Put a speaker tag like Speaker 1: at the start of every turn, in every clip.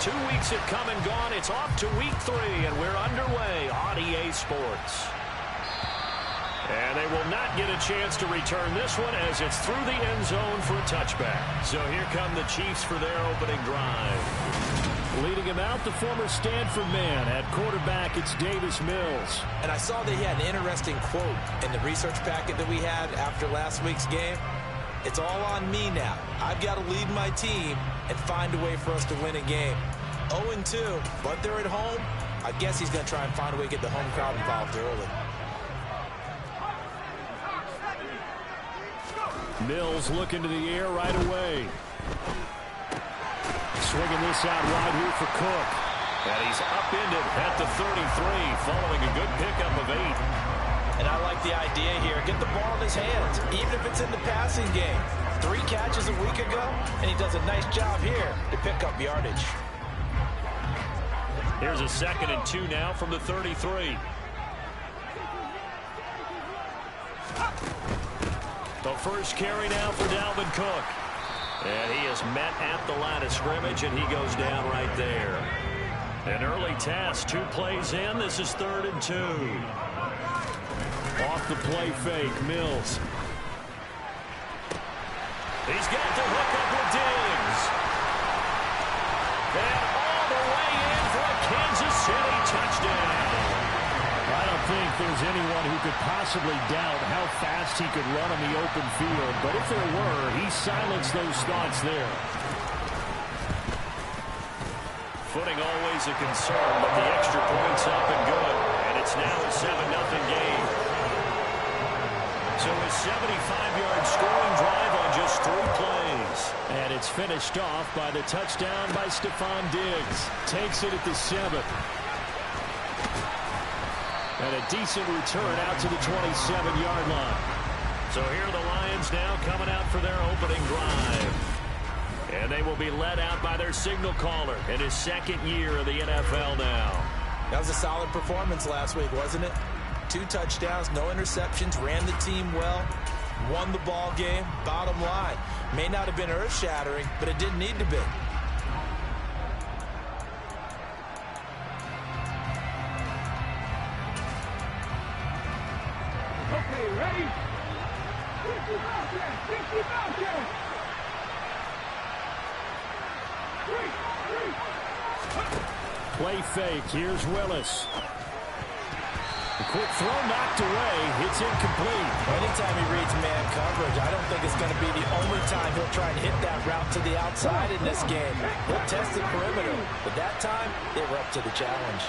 Speaker 1: 2 weeks have come and gone. It's off to week 3, and we're underway on EA Sports. And they will not get a chance to return this one as it's through the end zone for a touchback. So here come the Chiefs for their opening drive. Leading him out, the former Stanford man. At quarterback, it's Davis Mills.
Speaker 2: And I saw that he had an interesting quote in the research packet that we had after last week's game. It's all on me now. I've got to lead my team and find a way for us to win a game. 0-2, but they're at home. I guess he's going to try and find a way to get the home crowd involved early.
Speaker 1: Mills looking to the air right away. Swinging this out wide here for Cook. And he's upended at the 33 following a good pickup of 8.
Speaker 2: And I like the idea here. Get the ball in his hands, even if it's in the passing game. 3 catches a week ago, and he does a nice job here to pick up yardage.
Speaker 1: Here's a 2nd and 2 now from the 33. The first carry now for Dalvin Cook. And he is met at the line of scrimmage, and he goes down right there. An early task, 2 plays in. This is 3rd and 2. Off the play fake, Mills. He's got to hook up with Diggs. And all the way in for a Kansas City touchdown. I don't think there's anyone who could possibly doubt how fast he could run on the open field. But if there were, he silenced those thoughts there. Footing always a concern, but the extra point's up and good. And it's now a 7-0 game. So a 75-yard scoring drive on just 3 plays. And it's finished off by the touchdown by Stephon Diggs. Takes it at the 7. And a decent return out to the 27-yard line. So here are the Lions now coming out for their opening drive. And they will be led out by their signal caller in his 2nd year of the NFL now.
Speaker 2: That was a solid performance last week, wasn't it? 2 touchdowns, no interceptions, ran the team well, won the ball game. Bottom line, may not have been earth-shattering, but it didn't need to be.
Speaker 3: Okay, ready? 50 out there. 3.
Speaker 1: Play fake. Here's Willis. A quick throw knocked away. It's incomplete.
Speaker 2: Anytime he reads man coverage, I don't think it's going to be the only time he'll try and hit that route to the outside in this game. He'll test the perimeter, but that time, they were up to the challenge.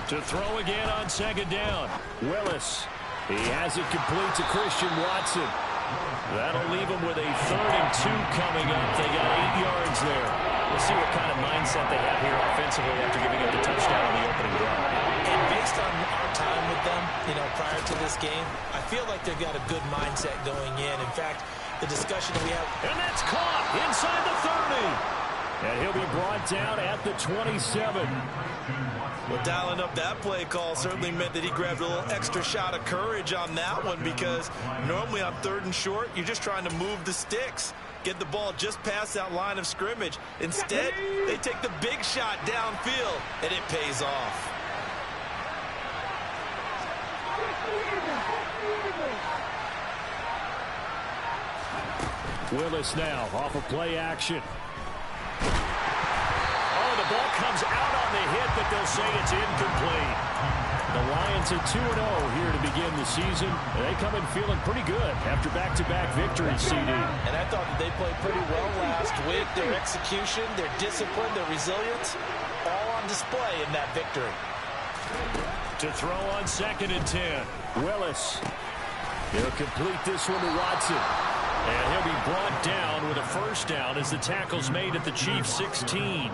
Speaker 1: To throw again on 2nd down. Willis. He has it complete to Christian Watson. That'll leave him with a 3rd and 2 coming up. They got 8 yards there. We'll see what kind of mindset they have here offensively after giving up the touchdown on the opening drive.
Speaker 2: And based on our time with them, prior to this game, I feel like they've got a good mindset going in. In fact, the discussion we have...
Speaker 1: And that's caught inside the 30. And he'll be brought down at the 27.
Speaker 2: Well, dialing up that play call certainly meant that he grabbed a little extra shot of courage on that one, because normally on 3rd and short, you're just trying to move the sticks, get the ball just past that line of scrimmage. Instead, they take the big shot downfield, and it pays off.
Speaker 1: Willis now off of play action. The ball comes out on the hit, but they'll say it's incomplete. The Lions are 2-0 here to begin the season. They come in feeling pretty good after back-to-back victories, CD.
Speaker 2: And I thought that they played pretty well last week. Their execution, their discipline, their resilience, all on display in that victory.
Speaker 1: To throw on 2nd and 10. Willis. He'll complete this one to Watson. And he'll be brought down with a 1st down as the tackle's made at the Chiefs' 16.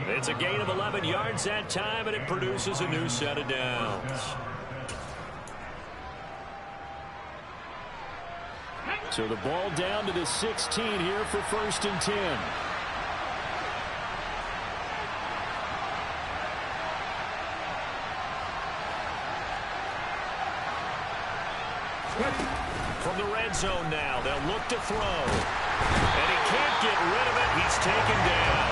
Speaker 1: It's a gain of 11 yards that time, and it produces a new set of downs. So the ball down to the 16 here for 1st and 10. From the red zone now, they'll look to throw. And he can't get rid of it. He's taken down.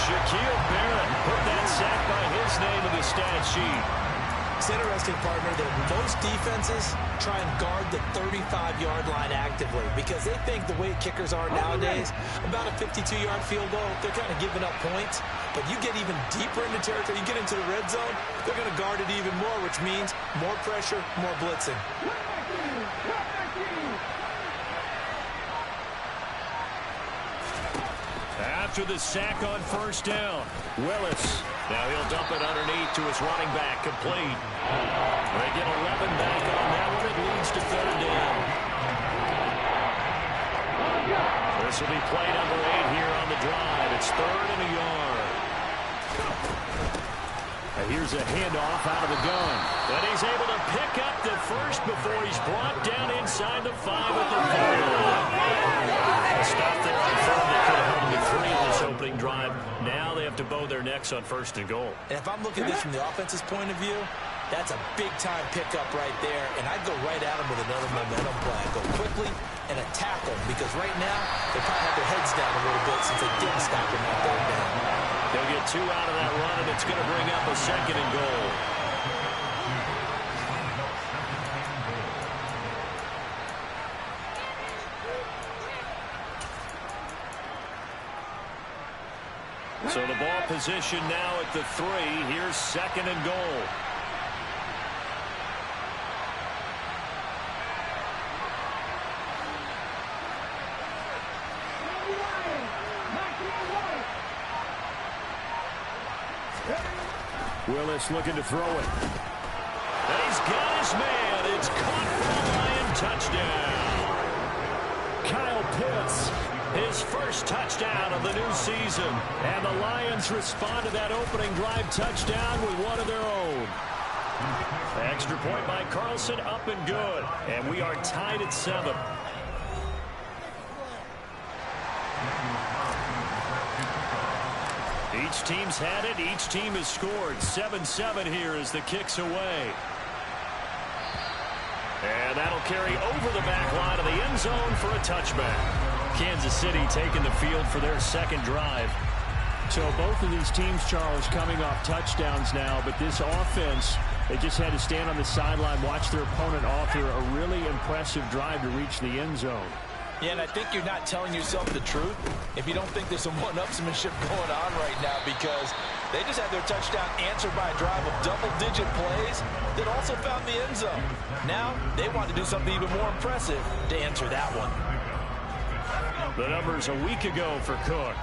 Speaker 1: Shaquille Barrett put that sack by his name in the stat sheet.
Speaker 2: It's interesting, partner, that most defenses try and guard the 35-yard line actively because they think the way kickers are nowadays, about a 52-yard field goal, they're kind of giving up points. But you get even deeper into territory, you get into the red zone, they're going to guard it even more, which means more pressure, more blitzing.
Speaker 1: After the sack on first down, Willis. Now he'll dump it underneath to his running back, complete. They get 11 back on that one. It leads to third down. This will be play number 8 here on the drive. It's 3rd and a yard. And here's a handoff out of the gun. And he's able to pick up the first before he's brought down inside the 5 at the 30. Stop there on 3rd. They could have held him to 3 in this opening drive. Now they have to bow their necks on 1st and goal.
Speaker 2: And if I'm looking at this from the offense's point of view, that's a big-time pickup right there. And I'd go right at him with another momentum play. I'd go quickly and attack him because right now they probably have their heads down a little bit since they didn't stop him on 3rd down.
Speaker 1: They'll get 2 out of that run, and it's going to bring up a 2nd and goal. So the ball position now at the 3. Here's 2nd and goal. Willis looking to throw it. And he's got his man. It's caught for a Lion touchdown. Kyle Pitts, his first touchdown of the new season. And the Lions respond to that opening drive touchdown with one of their own. Extra point by Carlson, up and good. And we are tied at 7. Each team's had it. Each team has scored. 7-7 here as the kick's away. And that'll carry over the back line of the end zone for a touchback. Kansas City taking the field for their 2nd drive.
Speaker 4: So both of these teams, Charles, coming off touchdowns now, but this offense, they just had to stand on the sideline, watch their opponent author a really impressive drive to reach the end zone.
Speaker 2: Yeah, and I think you're not telling yourself the truth if you don't think there's some one-upsmanship going on right now because they just had their touchdown answered by a drive of double-digit plays that also found the end zone. Now they want to do something even more impressive to answer that one.
Speaker 1: The numbers a week ago for Cook.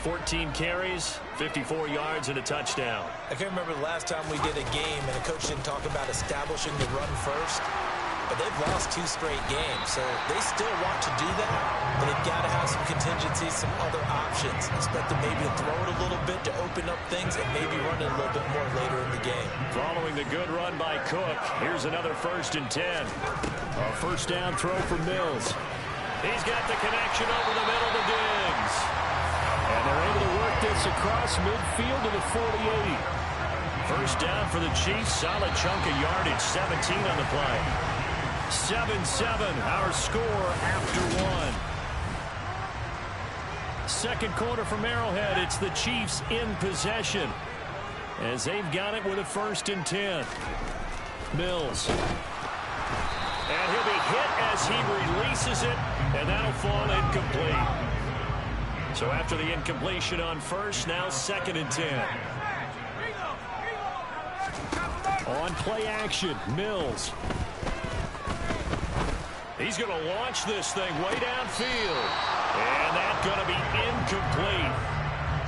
Speaker 1: 14 carries, 54 yards, and a touchdown.
Speaker 2: I can't remember the last time we did a game and a coach didn't talk about establishing the run first. But they've lost 2 straight games, so they still want to do that, but they've got to have some contingencies, some other options. Expect them maybe to throw it a little bit to open up things and maybe run it a little bit more later in the game.
Speaker 1: Following the good run by Cook, here's another 1st and 10. A first down throw for Mills. He's got the connection over the middle to Diggs. And they're able to work this across midfield to the 48. First down for the Chiefs, solid chunk of yardage, 17 on the play. 7-7, our score after 1. 2nd quarter from Arrowhead. It's the Chiefs in possession as they've got it with a 1st and 10. Mills. And he'll be hit as he releases it, and that'll fall incomplete. So after the incompletion on 1st, now 2nd and 10. On play action, Mills. He's going to launch this thing way downfield. And that's going to be incomplete.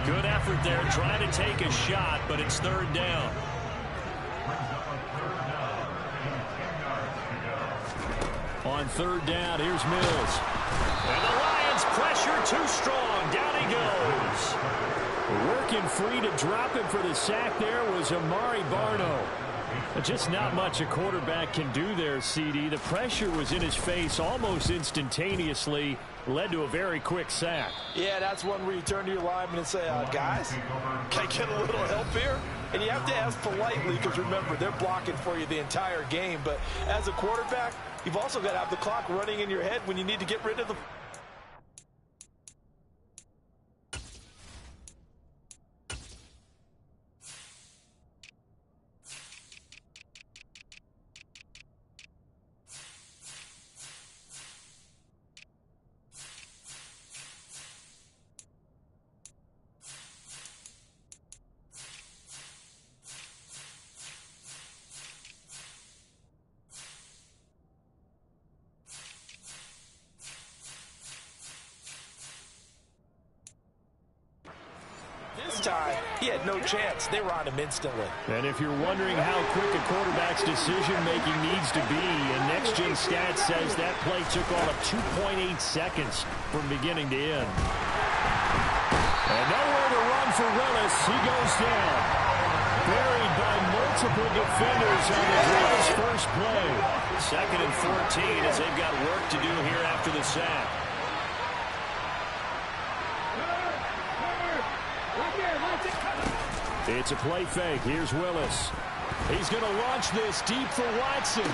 Speaker 1: Good effort there, trying to take a shot, but it's 3rd down. On 3rd down, here's Mills. And the Lions pressure too strong. Down he goes. Working free to drop him for the sack there was Amari Barno. Just not much a quarterback can do there, CD. The pressure was in his face almost instantaneously, led to a very quick sack.
Speaker 2: Yeah, that's one where you turn to your lineman and say, guys, can I get a little help here? And you have to ask politely because, remember, they're blocking for you the entire game. But as a quarterback, you've also got to have the clock running in your head when you need to get rid of the had no chance. They were on him instantly.
Speaker 4: And if you're wondering how quick a quarterback's decision-making needs to be, and Next Gen Stats says that play took all of 2.8 seconds from beginning to end. And nowhere to run for Willis. He goes down. Buried by multiple defenders on the drive's first play.
Speaker 1: 2nd and 14 as they've got work to do here after the sack.
Speaker 4: It's a play fake. Here's Willis. He's going to launch this deep for Watson.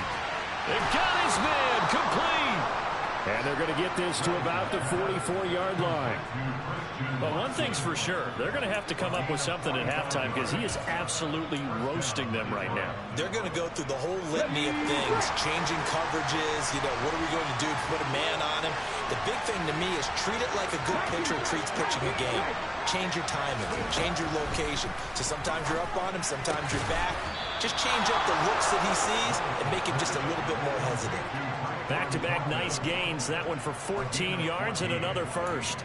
Speaker 4: They've got his man complete. And they're going to get this to about the 44-yard line.
Speaker 1: Well, one thing's for sure. They're going to have to come up with something at halftime because he is absolutely roasting them right now.
Speaker 2: They're going to go through the whole litany of things, changing coverages, what are we going to do to put a man on him? The big thing to me is treat it like a good pitcher treats pitching a game. Change your timing, change your location. So sometimes you're up on him, sometimes you're back. Just change up the looks that he sees and make him just a little bit more hesitant.
Speaker 1: Back-to-back nice gains. That one for 14 yards and another first.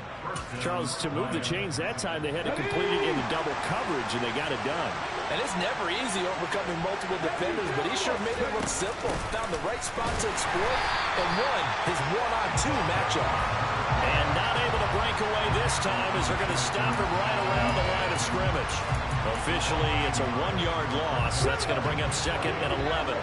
Speaker 4: Charles, to move the chains that time, they had to complete it in the double coverage, and they got it done.
Speaker 2: And it's never easy overcoming multiple defenders, but he sure made it look simple. Found the right spot to exploit and won his one-on-two matchup.
Speaker 1: And not able to break away this time as they're going to stop him right around the line of scrimmage. Officially, it's a 1-yard loss. That's going to bring up 2nd and 11.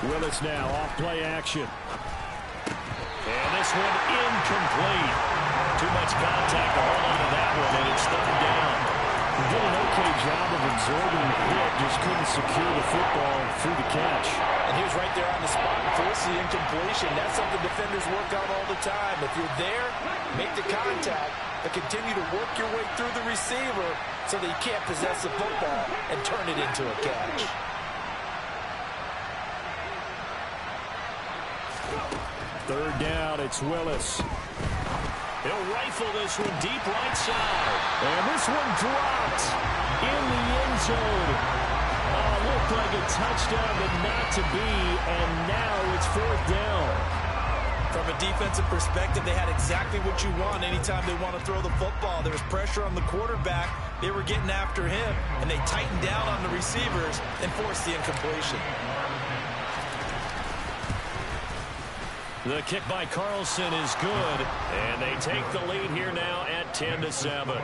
Speaker 4: Willis now off play action.
Speaker 1: And this one incomplete. Too much contact to hold on to that one, and it's 3rd down.
Speaker 4: He did an okay job of absorbing the hit, just couldn't secure the football through the catch.
Speaker 2: And he was right there on the spot and forced the incompletion. That's something defenders work on all the time. If you're there, make the contact, but continue to work your way through the receiver so that you can't possess the football and turn it into a catch.
Speaker 4: Third down, it's Willis.
Speaker 1: He'll rifle this one deep right side.
Speaker 4: And this one dropped in the end zone. Looked like a touchdown, but not to be, and now it's 4th down.
Speaker 2: From a defensive perspective, they had exactly what you want anytime they want to throw the football. There was pressure on the quarterback. They were getting after him, and they tightened down on the receivers and forced the incompletion.
Speaker 1: The kick by Carlson is good, and they take the lead here now at 10-7.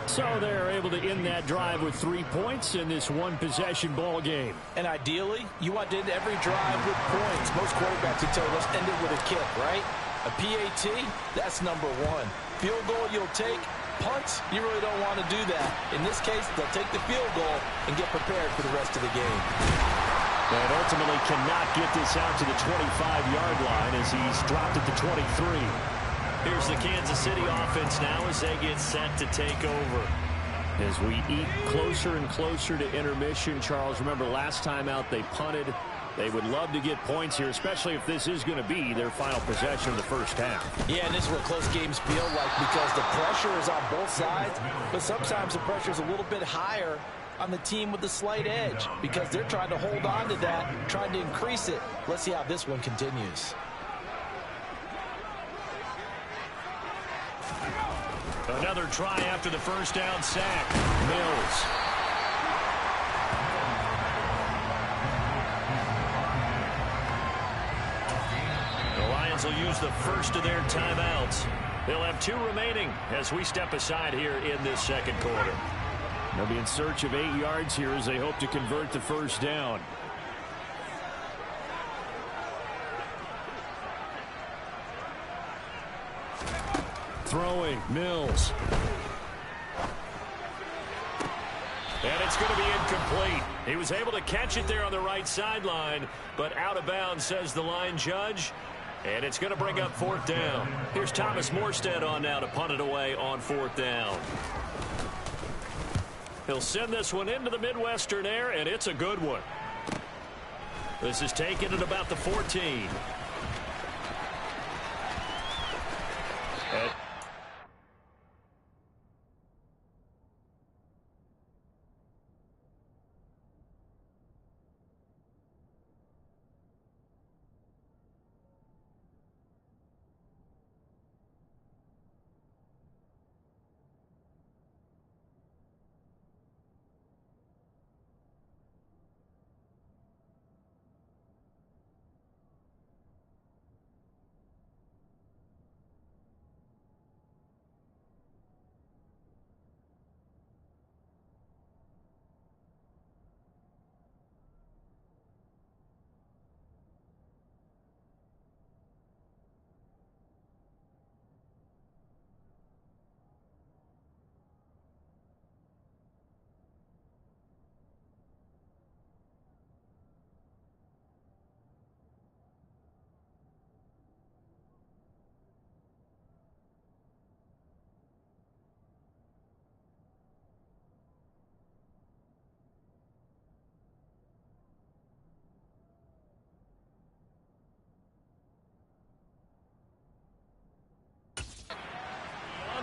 Speaker 4: So they're able to end that drive with 3 points in this one-possession ball game.
Speaker 2: And ideally, you want to end every drive with points. Most quarterbacks would tell you, let's end it with a kick, right? A PAT, that's number 1. Field goal you'll take. Punts, you really don't want to do that. In this case, they'll take the field goal and get prepared for the rest of the game.
Speaker 4: And ultimately cannot get this out to the 25-yard line as he's dropped at the 23.
Speaker 1: Here's the Kansas City offense now as they get set to take over.
Speaker 4: As we eat closer and closer to intermission, Charles, remember last time out they punted. They would love to get points here, especially if this is going to be their final possession of the first half.
Speaker 2: Yeah, and this is what close games feel like because the pressure is on both sides, but sometimes the pressure is a little bit higher on the team with the slight edge because they're trying to hold on to that, trying to increase it. Let's see how this one continues.
Speaker 1: Another try after the first down sack. Mills. The Lions will use the first of their timeouts. They'll have 2 remaining as we step aside here in this second quarter.
Speaker 4: They'll be in search of 8 yards here as they hope to convert the first down. Throwing, Mills.
Speaker 1: And it's going to be incomplete. He was able to catch it there on the right sideline, but out of bounds, says the line judge. And it's going to bring up 4th down. Here's Thomas Morstead on now to punt it away on 4th down. He'll send this one into the Midwestern air, and it's a good one. This is taken at about the 14.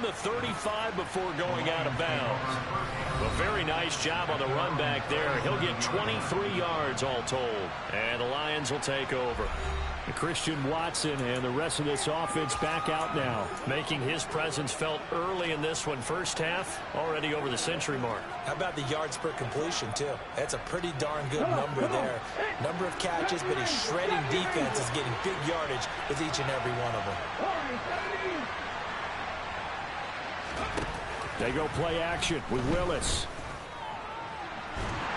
Speaker 1: the 35 before going out of bounds. A very nice job on the run back there. He'll get 23 yards all told. And the Lions will take over. Christian Watson and the rest of this offense back out now, making his presence felt early in this one. First half, already over the century mark.
Speaker 2: How about the yards per completion, too? That's a pretty darn good number there. Number of catches, but his shredding defense is getting big yardage with each and every one of them.
Speaker 4: They go play action with Willis.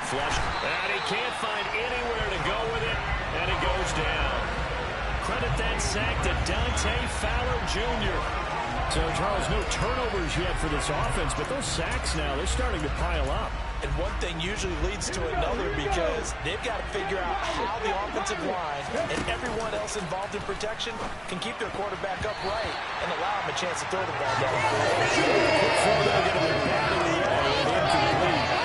Speaker 1: Flush. And he can't find anywhere to go with it, and it goes down. Credit that sack to Dante Fowler Jr. So, Charles, no turnovers yet for this offense, but those sacks now, they're starting to pile up.
Speaker 2: And one thing usually leads to another because they've got to figure out how the offensive line and everyone else involved in protection can keep their quarterback upright and allow him a chance to throw the ball down.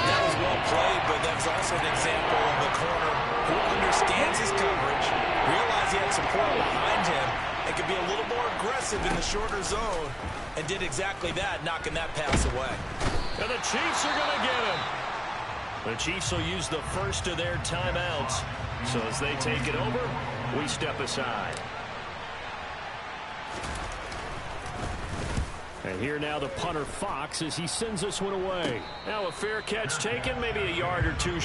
Speaker 2: That was well played, but that's also an example of a corner who understands his coverage, realized he had support behind him, and could be a little more aggressive in the shorter zone, and did exactly that, knocking that pass away.
Speaker 1: And the Chiefs are going to get him. The Chiefs will use the first of their timeouts. So as they take it over, we step aside. And here now the punter Fox as he sends this one away. Now a fair catch taken, maybe a yard or two.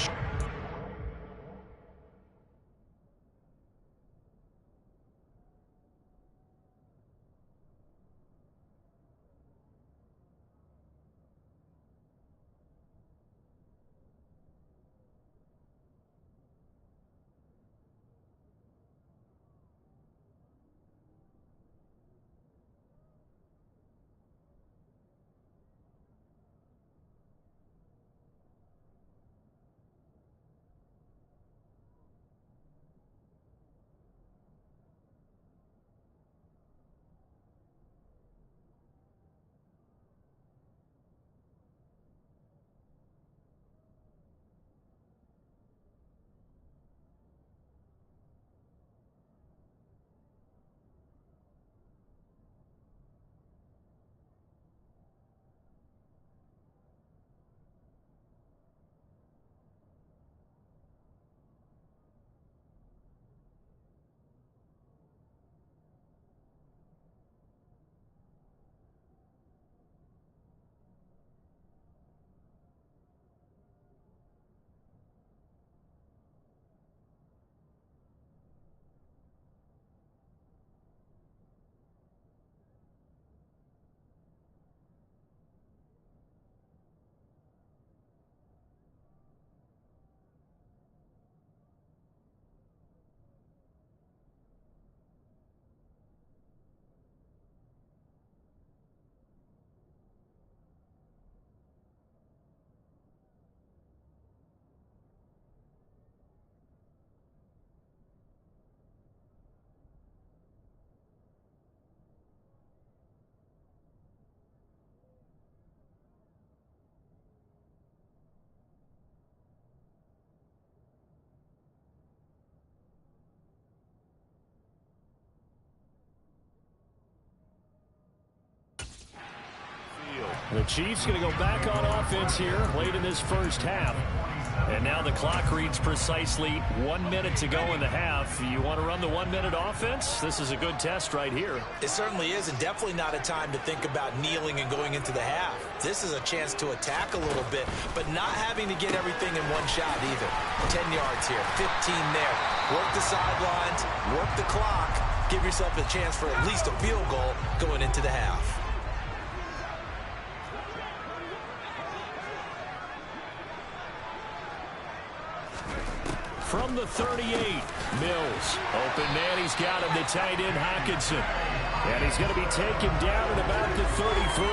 Speaker 1: The Chiefs going to go back on offense here late in this first half. And now the clock reads precisely 1 minute to go in the half. You want to run the 1 minute offense? This is a good test right here.
Speaker 2: It certainly is, and definitely not a time to think about kneeling and going into the half. This is a chance to attack a little bit, but not having to get everything in one shot either. 10 yards here, 15 there. Work the sidelines, work the clock, give yourself a chance for at least a field goal going into the half.
Speaker 1: From the 38, Mills. Open man, he's got him, the tight end, Hockenson. And he's going to be taken down at about the 33.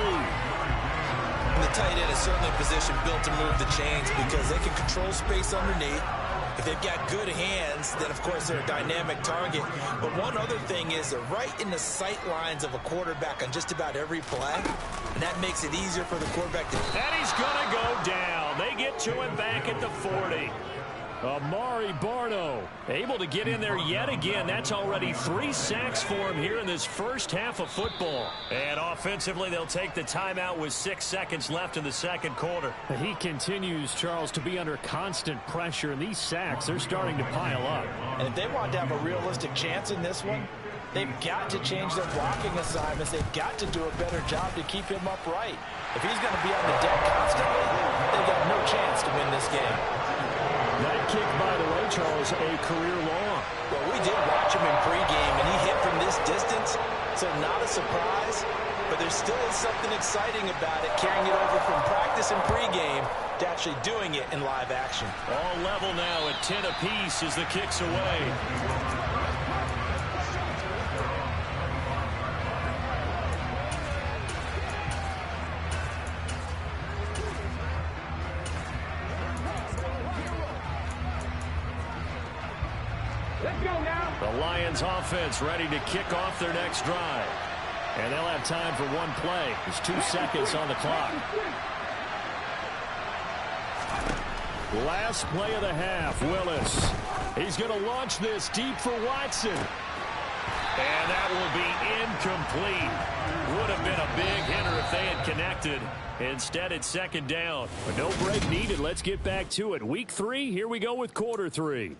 Speaker 2: The tight end is certainly a position built to move the chains because they can control space underneath. If they've got good hands, then, of course, they're a dynamic target. But one other thing is they're right in the sight lines of a quarterback on just about every play. And that makes it easier for the quarterback to...
Speaker 1: And he's going to go down. They get to him back at the 40.
Speaker 4: Amari Barno able to get in there yet again. That's already 3 sacks for him here in this first half of football. And offensively, they'll take the timeout with 6 seconds left in the second quarter. He continues, Charles, to be under constant pressure, and these sacks, they're starting to pile up.
Speaker 2: And if they want to have a realistic chance in this one, they've got to change their blocking assignments. They've got to do a better job to keep him upright. If he's going to be on the deck constantly, they've got no chance to win this game.
Speaker 4: That kick, by the way, Charles, a career long.
Speaker 2: Well, we did watch him in pregame, and he hit from this distance, so not a surprise. But there still is something exciting about it, carrying it over from practice and pregame to actually doing it in live action.
Speaker 4: All level now at 10 apiece as the kick's away. The Lions offense ready to kick off their next drive. And they'll have time for one play. There's 2 seconds on the clock. Last play of the half, Willis. He's going to launch this deep for Watson. And that will be incomplete. Would have been a big hitter if they had connected. Instead, it's second down. But no break needed. Let's get back to it. Week 3, here we go with quarter 3.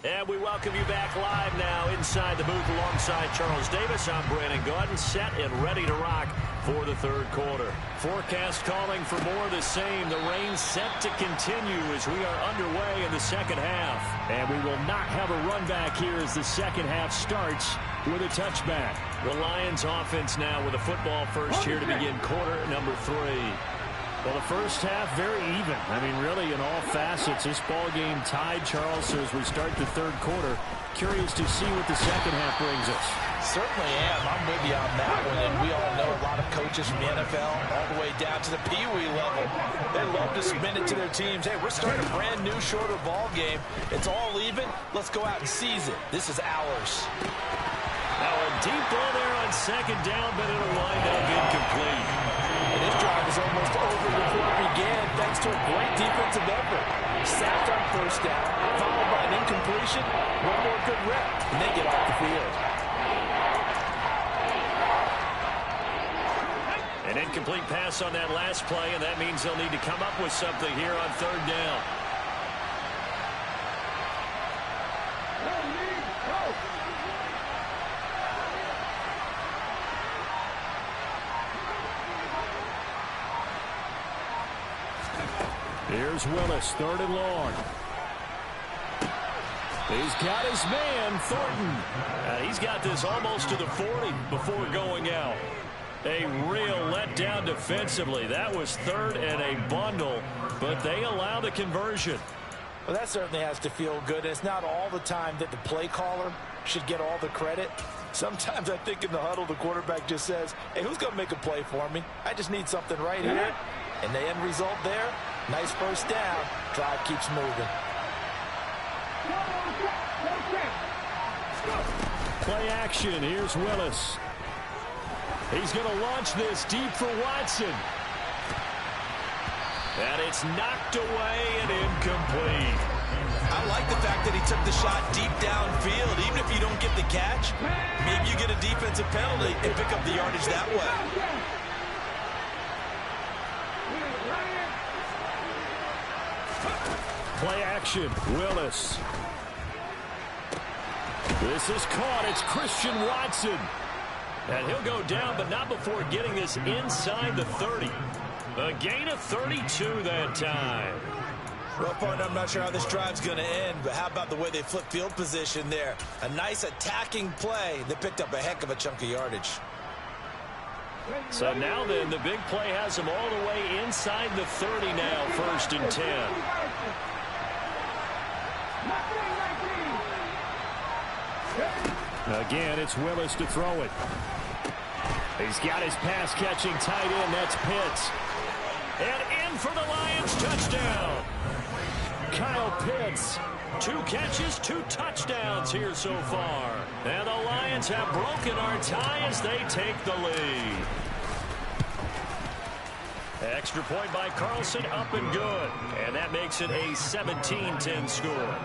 Speaker 4: And we welcome you back live now inside the booth alongside Charles Davis. I'm Brandon Gaudin, set and ready to rock for the third quarter. Forecast calling for more of the same. The rain set to continue as we are underway in the second half. And we will not have a run back here as the second half starts with a touchback. The Lions offense now with a football first here to begin quarter number 3. Well, the first half, very even. I mean, really, in all facets, this ball game tied, Charles. So as we start the third quarter, curious to see what the second half brings us.
Speaker 2: Certainly am. I'm with you on that one. And we all know a lot of coaches from the NFL all the way down to the Pee-wee level. They love to spin it to their teams. Hey, we're starting a brand new, shorter ball game. It's all even. Let's go out and seize it. This is ours.
Speaker 4: Now a deep ball there on second down, but it'll wind up incomplete.
Speaker 2: And this drive is almost over before it began, thanks to a great defensive effort. Sacked on first down, followed by an incompletion. One more good rep, and they get off the field.
Speaker 4: An incomplete pass on that last play, and that means they'll need to come up with something here on third down. Here's Willis, third and long. He's got his man, Thornton. He's got this almost to the 40 before going out. A real letdown defensively. That was third and a bundle, but they allow the conversion.
Speaker 2: Well, that certainly has to feel good. It's not all the time that the play caller should get all the credit. Sometimes I think in the huddle, the quarterback just says, hey, who's going to make a play for me? I just need something right here. And the end result there, nice first down. Drive keeps moving.
Speaker 4: Play action. Here's Willis. He's going to launch this deep for Watson. And it's knocked away and incomplete.
Speaker 2: I like the fact that he took the shot deep downfield. Even if you don't get the catch, maybe you get a defensive penalty and pick up the yardage that way.
Speaker 4: Play action. Willis. This is caught. It's Christian Watson. And he'll go down, but not before getting this inside the 30. A gain of 32 that time.
Speaker 2: Well, partner, I'm not sure how this drive's going to end, but how about the way they flip field position there? A nice attacking play that picked up a heck of a chunk of yardage.
Speaker 4: So now then, the big play has them all the way inside the 30 now, first and 10. Again, it's Willis to throw it. He's got his pass-catching tight end. That's Pitts. And in for the Lions, touchdown. Kyle Pitts, 2 catches, 2 touchdowns here so far. And the Lions have broken our tie as they take the lead.
Speaker 1: Extra point by Carlson, up and good. And that makes it a 17-10 score.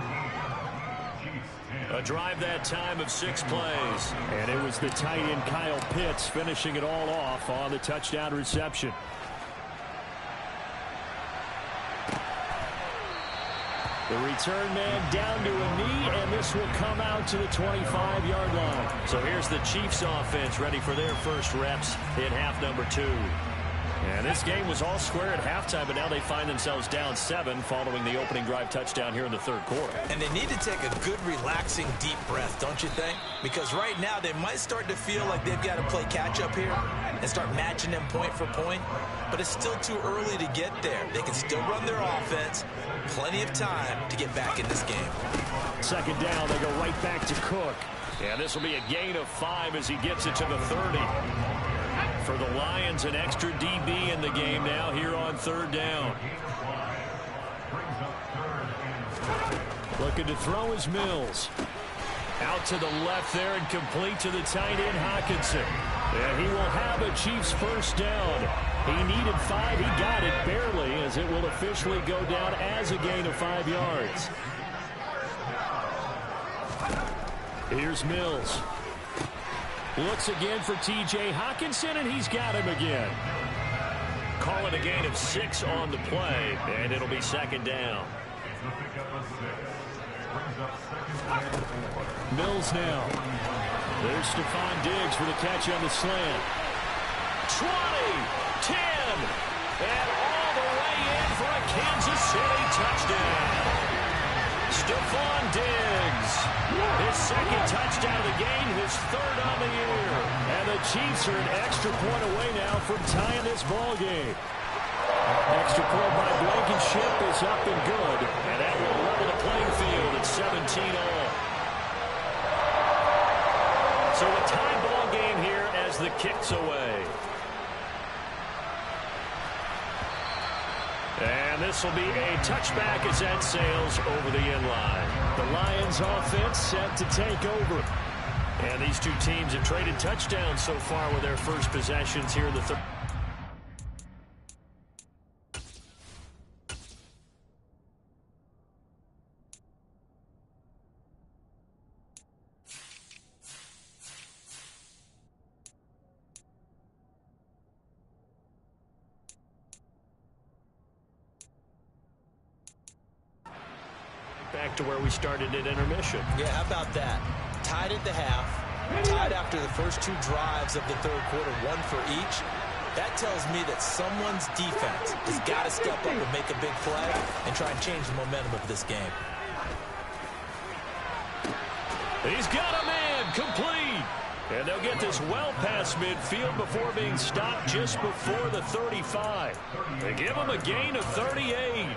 Speaker 1: A drive that time of 6 plays.
Speaker 4: And it was the tight end Kyle Pitts finishing it all off on the touchdown reception. The return man down to a knee, and this will come out to the 25-yard line.
Speaker 1: So here's the Chiefs offense ready for their first reps in half number 2. And this game was all square at halftime, but now they find themselves down 7 following the opening drive touchdown here in the third quarter.
Speaker 2: And they need to take a good, relaxing, deep breath, don't you think? Because right now they might start to feel like they've got to play catch-up here and start matching them point for point. But it's still too early to get there. They can still run their offense. Plenty of time to get back in this game.
Speaker 4: Second down, they go right back to Cook.
Speaker 1: And this will be a gain of 5 as he gets it to the 30. For the Lions, an extra DB in the game now here on third down.
Speaker 4: Looking to throw is Mills.
Speaker 1: Out to the left there and complete to the tight end Hockenson. And he will have a Chiefs first down. He needed 5. He got it barely as it will officially go down as a gain of 5 yards.
Speaker 4: Here's Mills. Looks again for T.J. Hockenson, and he's got him again.
Speaker 1: Call it a gain of 6 on the play, and it'll be second down.
Speaker 4: Mills now. There's Stephon Diggs for the catch on the slant.
Speaker 1: 20, 10, and all the way in for a Kansas City touchdown. Stephon Diggs, his second touchdown of the game, his third on the year.
Speaker 4: And the Chiefs are an extra point away now from tying this ball game. Extra point by Blankenship is up and good.
Speaker 1: And that will level the playing field at 17-all. So a tie ball game here as the kick's away. And this will be a touchback as that sails over the end line.
Speaker 4: The Lions offense set to take over.
Speaker 1: And these two teams have traded touchdowns so far with their first possessions here in the third. Back to where we started at intermission.
Speaker 2: Yeah, how about that? Tied at the half, tied after the first 2 drives of the third quarter, 1 for each. That tells me that someone's defense has got to step up and make a big play and try and change the momentum of this game.
Speaker 1: He's got a man complete. And they'll get this well past midfield before being stopped just before the 35. They give him a gain of 38.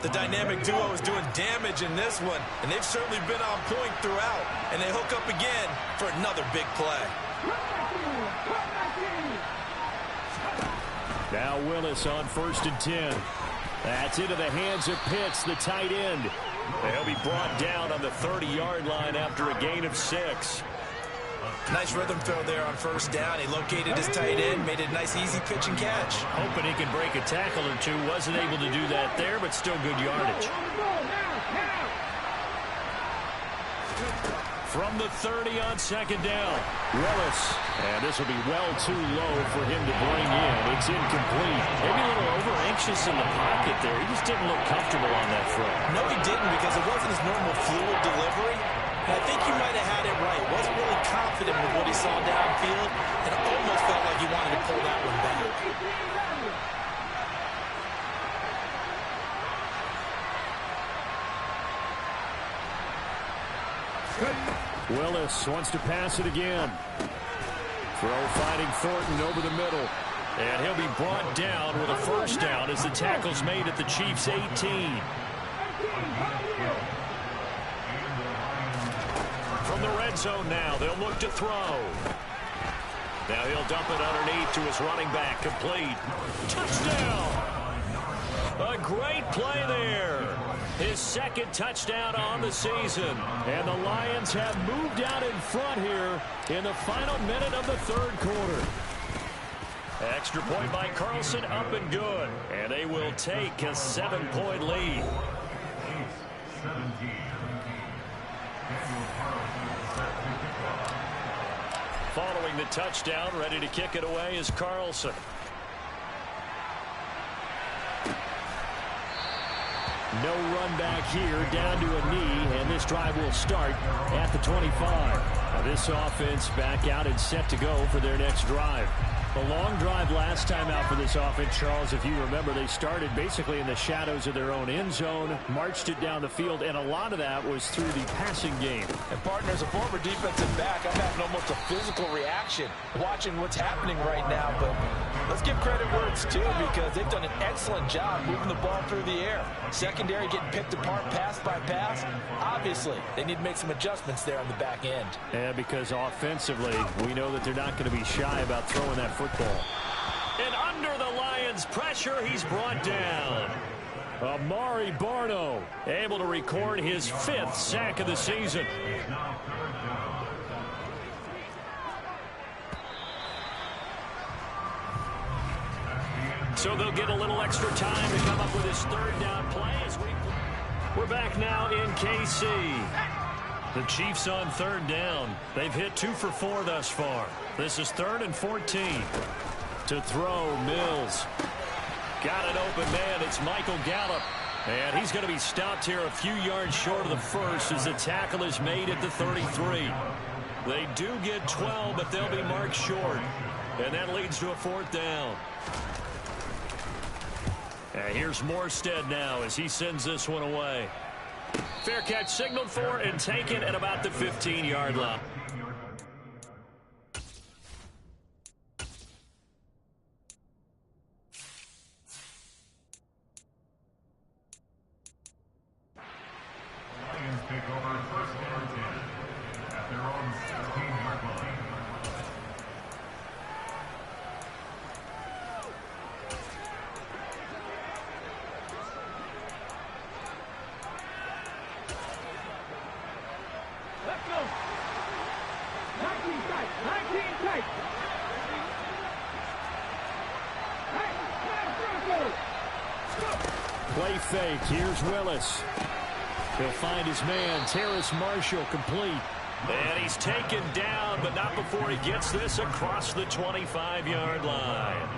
Speaker 2: The dynamic duo is doing damage in this one, and they've certainly been on point throughout. And they hook up again for another big play.
Speaker 4: Now Willis on 1st and 10. That's into the hands of Pitts, the tight end.
Speaker 1: They'll be brought down on the 30-yard line after a gain of 6.
Speaker 2: Nice rhythm throw there on first down. He located his tight end, made it a nice, easy pitch and catch.
Speaker 1: Hoping he can break a tackle or 2. Wasn't able to do that there, but still good yardage. From the 30 on second down, Willis. And this will be well too low for him to bring in. It's incomplete. Maybe a little over-anxious in the pocket there. He just didn't look comfortable on that throw.
Speaker 2: No, he didn't, because it wasn't his normal fluid delivery. And I think he might have had it right. Wasn't really confident with what he saw downfield, and it almost felt like he wanted to pull that one back.
Speaker 4: Willis wants to pass it again. Throw finding Thornton over the middle.
Speaker 1: And he'll be brought down with a first down as the tackle's made at the Chiefs' 18. From the red zone now, they'll look to throw. Now he'll dump it underneath to his running back, complete. Touchdown! A great play there. His second touchdown on the season.
Speaker 4: And the Lions have moved out in front here in the final minute of the third quarter.
Speaker 1: Extra point by Carlson, up and good. And they will take a 7-point lead. Following the touchdown, ready to kick it away is Carlson. No run back here, down to a knee, and this drive will start at the 25. Now this offense back out and set to go for their next drive. A long drive last time out for this offense, Charles. If you remember, they started basically in the shadows of their own end zone, marched it down the field, and a lot of that was through the passing game.
Speaker 2: And partner, as a former defensive back, I'm having almost a physical reaction watching what's happening right now. But let's give credit where it's due, because they've done an excellent job moving the ball through the air. Secondary getting picked apart pass by pass. Obviously, they need to make some adjustments there on the back end.
Speaker 1: Yeah, because offensively, we know that they're not going to be shy about throwing that football. And under the Lions' pressure, he's brought down. Amari Barno able to record his 5th sack of the season. So they'll get a little extra time to come up with his 3rd down play. We're back now in KC. The Chiefs on 3rd down. They've hit 2 for 4 thus far. This is 3rd and 14. To throw, Mills. Got an open man. It's Michael Gallup. And he's going to be stopped here a few yards short of the first as the tackle is made at the 33. They do get 12, but they'll be marked short. And that leads to a 4th down. And here's Morstead now as he sends this one away. Fair catch signaled for and taken at about the 15-yard line.
Speaker 3: Lions take over 1st and 10 at their own 16-yard line.
Speaker 5: Let's go. 19 tight. 19 tight.
Speaker 1: Play fake. Here's Willis. He'll find his man, Terrace Marshall, complete. And he's taken down, but not before he gets this across the 25-yard line.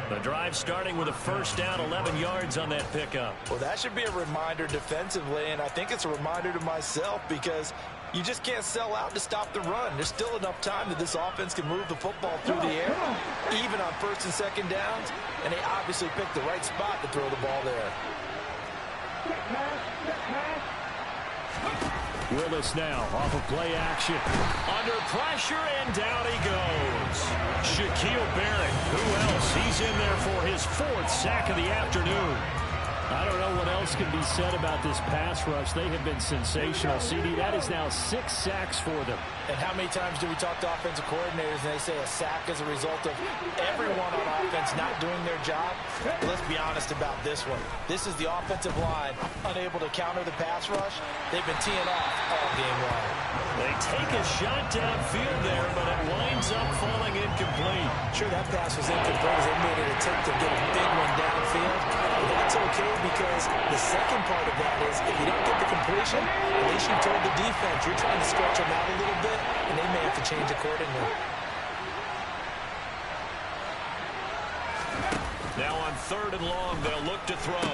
Speaker 1: The drive starting with a 1st down, 11 yards on that pickup.
Speaker 2: Well, that should be a reminder defensively, and I think it's a reminder to myself, because you just can't sell out to stop the run. There's still enough time that this offense can move the football through the air, even on 1st and 2nd downs, and they obviously picked the right spot to throw the ball there.
Speaker 1: Willis now off of play action. Under pressure, and down he goes. Shaquille Barrett, who else? He's in there for his 4th sack of the afternoon. I don't know what else can be said about this pass rush. They have been sensational. CD, that is now 6 sacks for them.
Speaker 2: And how many times do we talk to offensive coordinators and they say a sack is a result of everyone on offense not doing their job? Let's be honest about this one. This is the offensive line unable to counter the pass rush. They've been teeing off all game long.
Speaker 1: They take a shot downfield there, but it winds up falling incomplete.
Speaker 2: Sure, that pass was incomplete as they made an attempt to get a big one downfield. But that's okay, because the second part of that is if you don't get the completion, at least you told the defense you're trying to stretch them out a little bit, and they may have to change accordingly.
Speaker 1: Now on 3rd and long, they'll look to throw.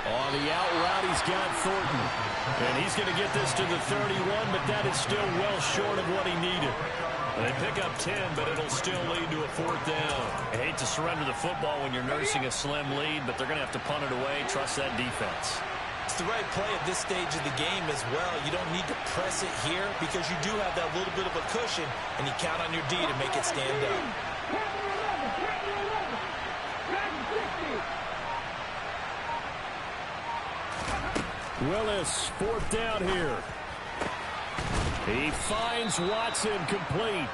Speaker 1: On the out route, he's got Thornton. And he's going to get this to the 31, but that is still well short of what he needed. They pick up 10, but it'll still lead to a 4th down. I hate to surrender the football when you're nursing a slim lead, but they're going to have to punt it away. Trust that defense.
Speaker 2: It's the right play at this stage of the game as well. You don't need to press it here because you do have that little bit of a cushion, and you count on your D to make it stand up.
Speaker 1: Willis, 4th down here. He finds Watson complete.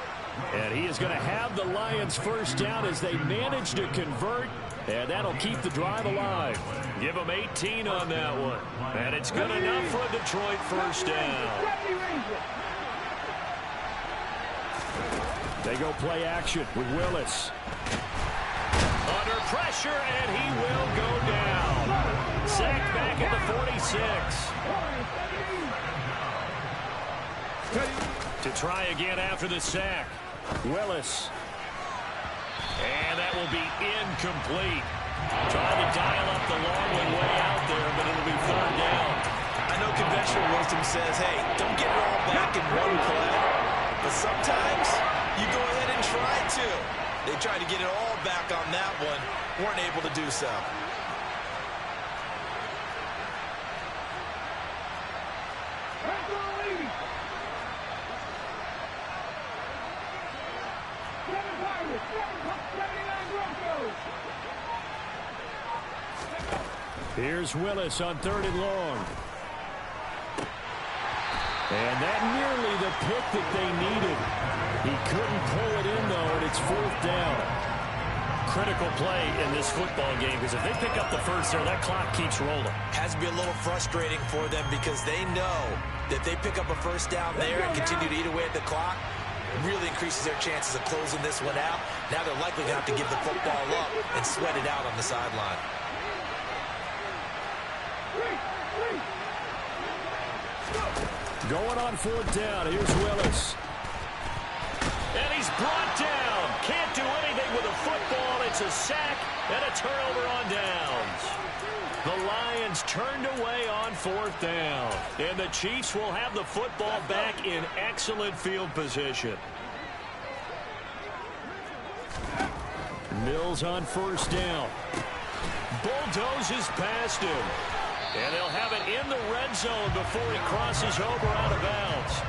Speaker 1: And he is going to have the Lions 1st down as they manage to convert. And that'll keep the drive alive. Give them 18 on that one. And it's good enough for a Detroit 1st down. They go play action with Willis. Under pressure, and he will go down. Sacked back at the 46. To try again after the sack. Willis. And that will be incomplete. Trying to dial up the long way out there, but it'll be third down.
Speaker 2: I know conventional wisdom says, hey, don't get it all back in one play. But sometimes you go ahead and try to. They tried to get it all back on that one. Weren't able to do so.
Speaker 4: Here's Willis on 3rd and long. And that nearly the pick that they needed. He couldn't pull it in, though, and it's 4th down. Critical play in this football game, because if they pick up the first there, that clock keeps rolling.
Speaker 2: Has to be a little frustrating for them because they know that they pick up a first down there and continue to eat away at the clock. Really increases their chances of closing this one out. Now they're likely going to have to give the football up and sweat it out on the sideline.
Speaker 4: Going on 4th down. Here's Willis.
Speaker 1: And he's brought down. Can't do anything with a football. It's a sack and a turnover on downs. The Lions turned away on 4th down. And the Chiefs will have the football back in excellent field position.
Speaker 4: Mills on 1st down.
Speaker 1: Bulldozes past him. And they'll have it in the red zone before he crosses over out of bounds.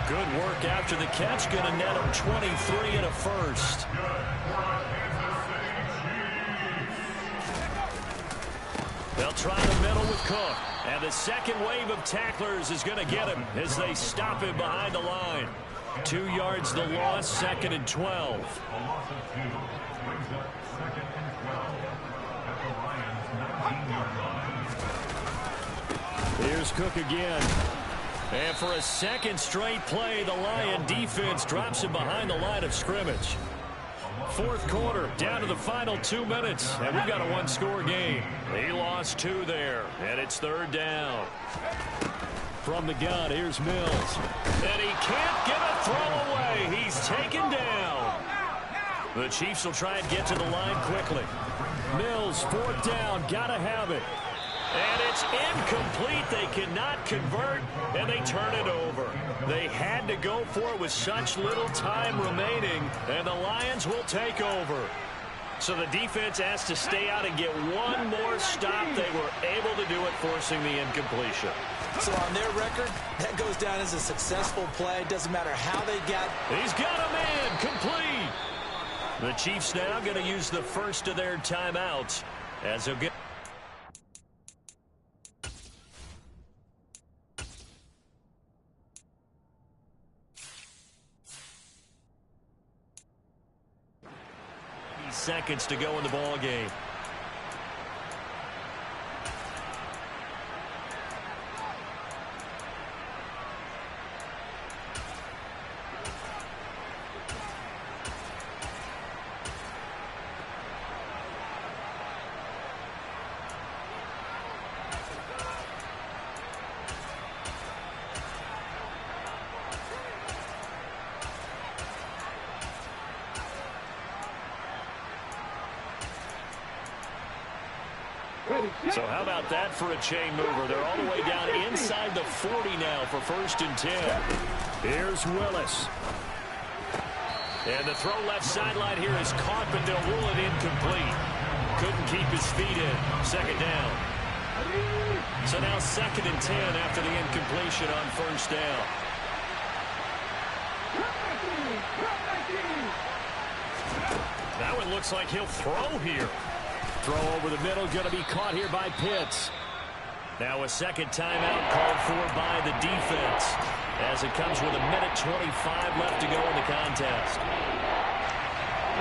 Speaker 1: Good work after the catch. Going to net him 23 and a first. They'll try the middle with Cook. And the second wave of tacklers is going to get him as they stop him behind the line. 2 yards the loss, 2nd and 12.
Speaker 4: Here's Cook again.
Speaker 1: And for a second straight play, the Lion defense drops him behind the line of scrimmage. 4th quarter, down to the final 2 minutes, and we've got a one-score game. He lost 2 there, and it's 3rd down.
Speaker 4: From the gun, here's Mills.
Speaker 1: And he can't get a throw away. He's taken down. The Chiefs will try and get to the line quickly.
Speaker 4: Mills, 4th down, gotta have it.
Speaker 1: And it's incomplete. They cannot convert, and they turn it over. They had to go for it with such little time remaining, and the Lions will take over. So the defense has to stay out and get one more stop. They were able to do it, forcing the incompletion.
Speaker 2: So on their record, that goes down as a successful play. Doesn't matter how they got.
Speaker 1: He's got a man complete. The Chiefs now going to use the first of their timeouts as they'll get. Seconds to go in the ball game. So how about that for a chain mover? They're all the way down inside the 40 now for 1st and 10.
Speaker 4: Here's Willis.
Speaker 1: And the throw left sideline here is caught, but they'll rule it incomplete. Couldn't keep his feet in. 2nd down. So now 2nd and 10 after the incompletion on 1st down. That one looks like he'll throw here.
Speaker 4: Throw over the middle, going to be caught here by Pitts.
Speaker 1: Now a second timeout called for by the defense as it comes with 1:25 left to go in the contest.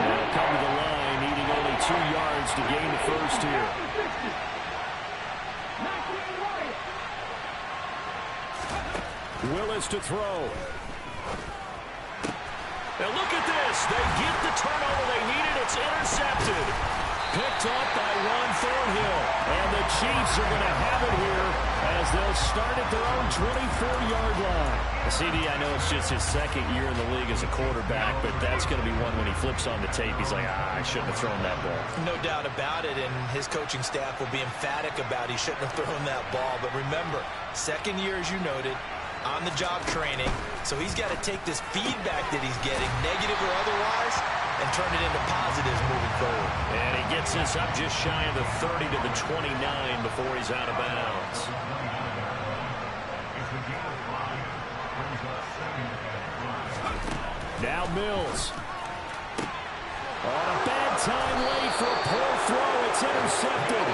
Speaker 4: They'll come to the line, needing only 2 yards to gain the first here. Willis to throw.
Speaker 1: Now look at this. They get the turnover they needed. It's intercepted.
Speaker 4: picked off by Ron Thornhill. And the Chiefs are going to have it here as they'll start at their own 24-yard line.
Speaker 1: CD, I know it's just his second year in the league as a quarterback, but that's going to be one when he flips on the tape. He's like, I shouldn't have thrown that ball.
Speaker 2: No doubt about it, and his coaching staff will be emphatic about he shouldn't have thrown that ball. But remember, second year, as you noted, on-the-job training, so he's got to take this feedback that he's getting, negative or otherwise, and turn it into positives moving forward.
Speaker 1: And he gets this up just shy of the 30 to the 29 before he's out of bounds.
Speaker 4: Now Mills. On a bad time late for a poor throw. It's intercepted.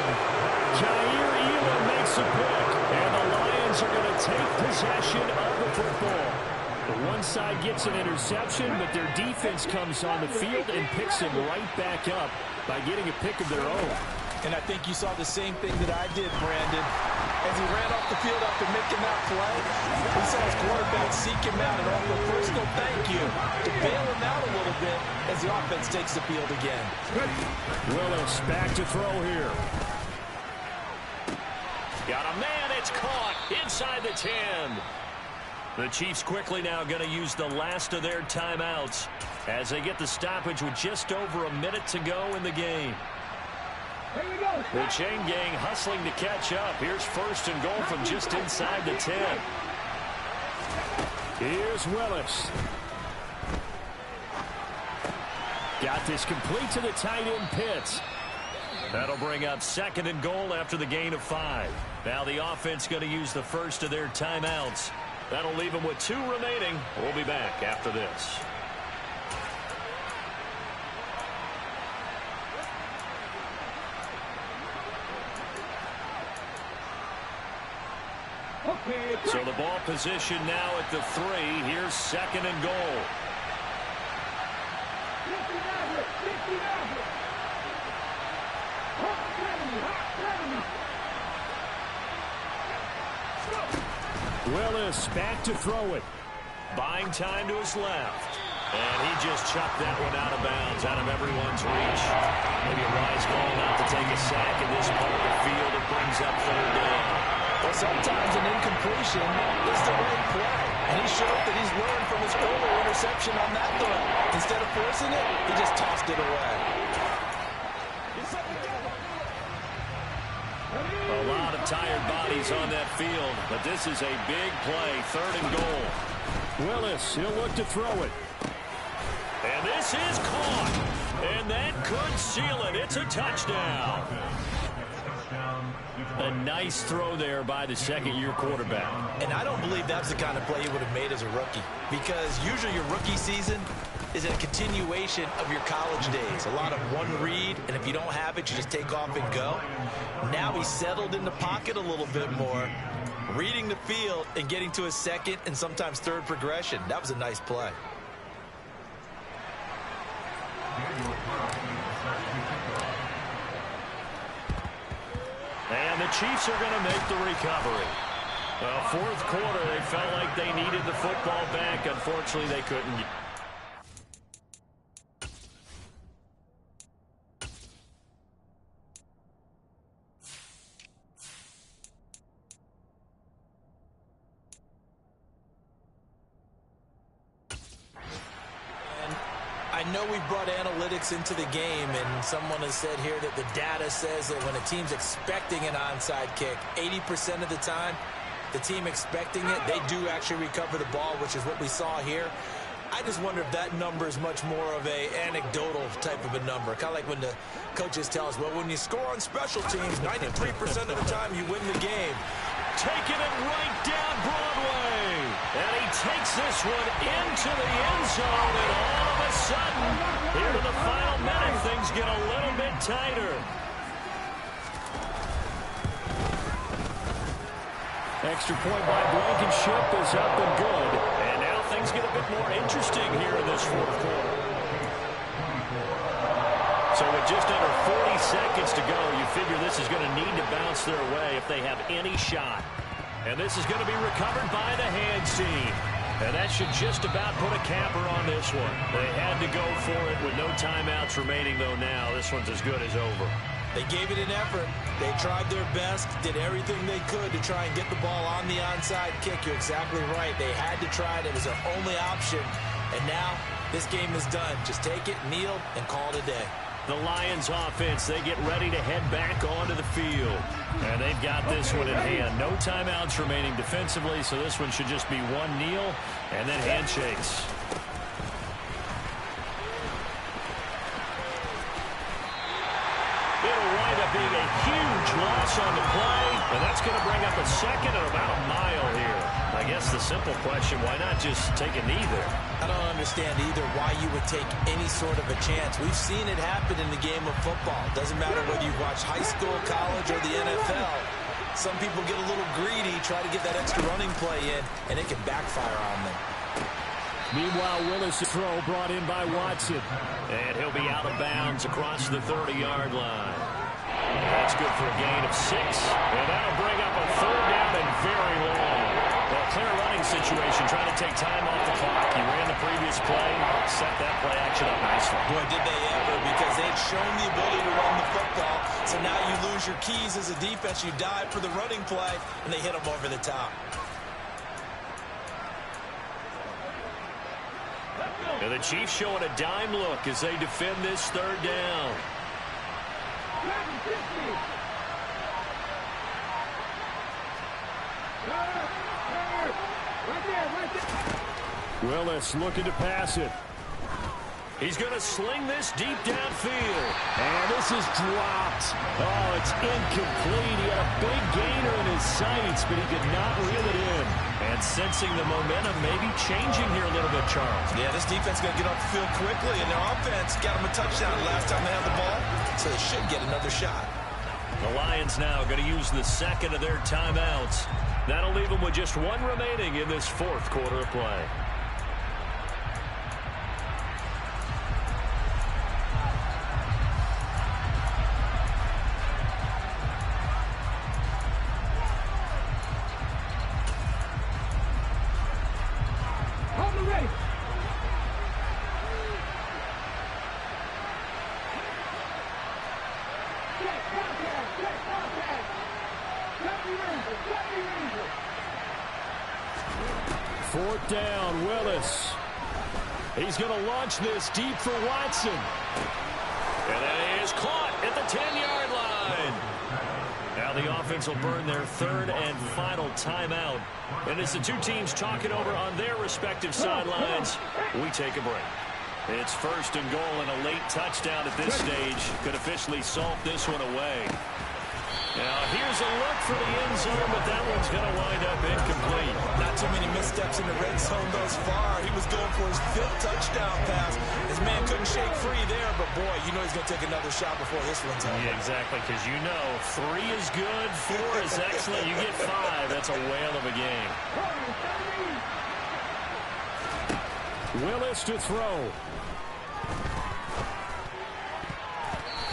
Speaker 4: Jair Elam makes a pick. And the Lions are going to take possession of the football. The one side gets an interception, but their defense comes on the field and picks him right back up by getting a pick of their own.
Speaker 2: And I think you saw the same thing that I did, Brandon. As he ran off the field after making that play, he saw his quarterback seek him out and offer a personal thank you to bail him out a little bit as the offense takes the field again.
Speaker 4: Willis back to throw here.
Speaker 1: Got a man, it's caught inside the 10. The Chiefs quickly now going to use the last of their timeouts as they get the stoppage with just over a minute to go in the game. The chain gang hustling to catch up. Here's first and goal from just inside the 10.
Speaker 4: Here's Willis. Got this complete to the tight end Pitts.
Speaker 1: That'll bring up second and goal after the gain of 5. Now the offense going to use the first of their timeouts. That'll leave them with 2 remaining. We'll be back after this. So the ball position now at the 3. Here's second and goal.
Speaker 4: Willis back to throw it.
Speaker 1: Buying time to his left. And he just chucked that one out of bounds, out of everyone's reach. Maybe a wise call not to take a sack in this part of the field. It brings up third down.
Speaker 2: Well, sometimes an incompletion is the right play. And he showed that he's learned from his earlier interception on that throw. Instead of forcing it, he just tossed it away.
Speaker 1: A lot of tired bodies on that field, but this is a big play, third and goal.
Speaker 4: Willis, he'll look to throw it.
Speaker 1: And this is caught. And that could seal it. It's a touchdown. A nice throw there by the second-year quarterback.
Speaker 2: And I don't believe that's the kind of play he would have made as a rookie. Because usually your rookie season is a continuation of your college days. A lot of one read, and if you don't have it, you just take off and go. Now he's settled in the pocket a little bit more, reading the field and getting to his second and sometimes third progression. That was a nice play.
Speaker 1: And the Chiefs are going to make the recovery. Fourth quarter, they felt like they needed the football back. Unfortunately, they couldn't.
Speaker 2: I know we brought analytics into the game, and someone has said here that the data says that when a team's expecting an onside kick, 80% of the time, the team expecting it, they do actually recover the ball, which is what we saw here. I just wonder if that number is much more of a anecdotal type of a number. Kind of like when the coaches tell us, well, when you score on special teams, 93% of the time you win the game.
Speaker 1: Taking it right down Broadway. And he takes this one into the end zone, and all of a sudden, here in the final minute, things get a little bit tighter.
Speaker 4: Extra point by Blankenship is up and good.
Speaker 1: And now things get a bit more interesting here in this fourth quarter. So with just under 40 seconds to go, you figure this is going to need to bounce their way if they have any shot. And this is going to be recovered by the hands team. And that should just about put a capper on this one. They had to go for it with no timeouts remaining, though now. This one's as good as over.
Speaker 2: They gave it an effort. They tried their best, did everything they could to try and get the ball on the onside kick. You're exactly right. They had to try it. It was their only option. And now this game is done. Just take it, kneel, and call it a day.
Speaker 1: The Lions offense, they get ready to head back onto the field. And they've got this one in hand. No timeouts remaining defensively, so this one should just be one kneel and then handshakes. It'll wind up being a huge loss on the play, and that's going to bring up a second and about a mile here. I guess the simple question, why not just take a knee there?
Speaker 2: I don't understand either why you would take any sort of a chance. We've seen it happen in the game of football. Doesn't matter whether you've watched high school, college, or the NFL. Some people get a little greedy, try to get that extra running play in, and it can backfire on them.
Speaker 4: Meanwhile, Willis' throw brought in by Watson.
Speaker 1: And he'll be out of bounds across the 30-yard line. That's good for a gain of 6. And that'll bring up a third down and very long. Well, clear running situation, trying to take time off the clock. He ran the previous play, set that play action up nicely.
Speaker 2: Boy, did they ever, because they'd shown the ability to run the football. So now you lose your keys as a defense. You dive for the running play, and they hit them over the top.
Speaker 1: And the Chiefs showing a dime look as they defend this third down.
Speaker 4: Willis looking to pass it.
Speaker 1: He's going to sling this deep downfield.
Speaker 4: And this is dropped. Oh, it's incomplete. He had a big gainer in his sights, but he could not reel it in.
Speaker 1: And sensing the momentum maybe changing here a little bit, Charles.
Speaker 2: Yeah, this defense is going to get off the field quickly, and their offense got them a touchdown last time they had the ball, so they should get another shot.
Speaker 1: The Lions now going to use the second of their timeouts. That'll leave them with just one remaining in this fourth quarter of play.
Speaker 4: Fourth down, Willis. He's going to launch this deep for Watson.
Speaker 1: And that is caught at the 10-yard line. Now the offense will burn their third and final timeout. And as the two teams talk it over on their respective sidelines, we take a break. It's first and goal, and a late touchdown at this stage could officially salt this one away. Now here's a look for the end zone, but that one's going to wind up incomplete.
Speaker 2: Not too many missteps in the red zone thus far. He was going for his 5th touchdown pass. His man couldn't shake free there, but boy, you know he's going to take another shot before this one's over.
Speaker 1: Yeah, exactly, because you know 3 is good, 4 is excellent. You get 5, that's a whale of a game.
Speaker 4: Willis to throw.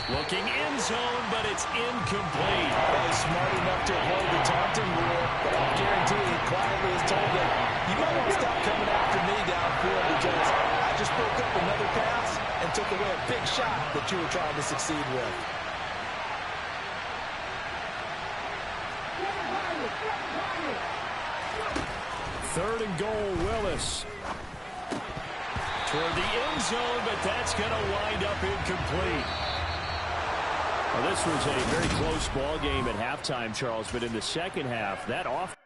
Speaker 1: Looking end zone, but it's incomplete.
Speaker 2: Well, he's smart enough to avoid the taunting rule, but I guarantee he quietly has told him, you might want to stop coming after me downfield because I just broke up another pass and took away a big shot that you were trying to succeed with.
Speaker 4: Third and goal, Willis.
Speaker 1: Toward the end zone, but that's going to wind up incomplete.
Speaker 4: Well, this was a very close ball game at halftime, Charles, but in the second half, that off.